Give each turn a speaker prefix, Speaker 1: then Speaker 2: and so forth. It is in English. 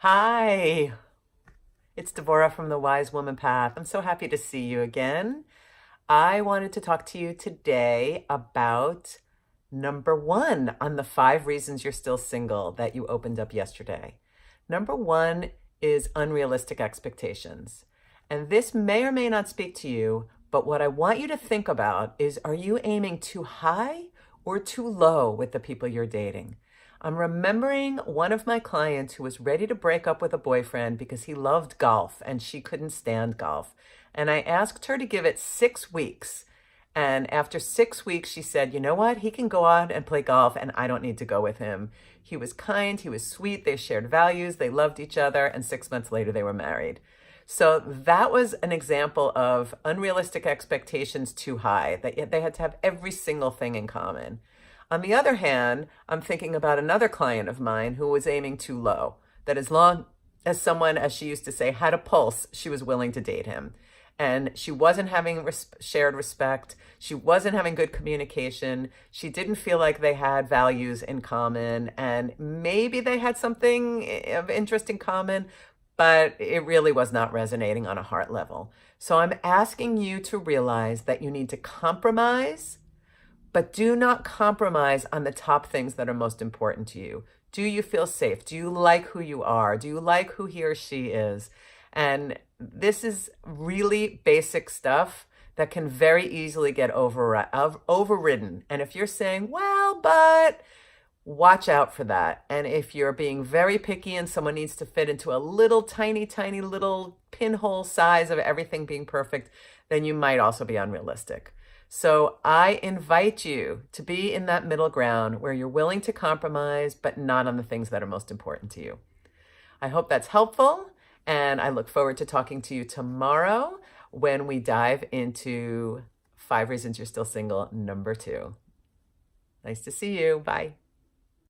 Speaker 1: Hi, it's Deborah from the Wise Woman Path. I'm so happy to see you again. I wanted to talk to you today about number one on the 5 reasons you're still single that you opened up yesterday. Number one is unrealistic expectations. And this may or may not speak to you, but what I want you to think about is, are you aiming too high or too low with the people you're dating? I'm remembering one of my clients who was ready to break up with a boyfriend because he loved golf and she couldn't stand golf. And I asked her to give it 6 weeks. And after 6 weeks, she said, you know what? He can go out and play golf and I don't need to go with him. He was kind, he was sweet, they shared values, they loved each other, and 6 months later they were married. So that was an example of unrealistic expectations too high, that they had to have every single thing in common. On the other hand, I'm thinking about another client of mine who was aiming too low, that as long as someone, as she used to say, had a pulse, she was willing to date him. And she wasn't having shared respect. She wasn't having good communication. She didn't feel like they had values in common. And maybe they had something of interest in common, but it really was not resonating on a heart level. So I'm asking you to realize that you need to compromise, but do not compromise on the top things that are most important to you. Do you feel safe? Do you like who you are? Do you like who he or she is? And this is really basic stuff that can very easily get overridden. And if you're saying, well, but watch out for that. And if you're being very picky and someone needs to fit into a little tiny, tiny little pinhole size of everything being perfect, then you might also be unrealistic. So I invite you to be in that middle ground where you're willing to compromise, but not on the things that are most important to you. I hope that's helpful, and I look forward to talking to you tomorrow when we dive into 5 reasons you're still single, number 2. Nice to see you. Bye.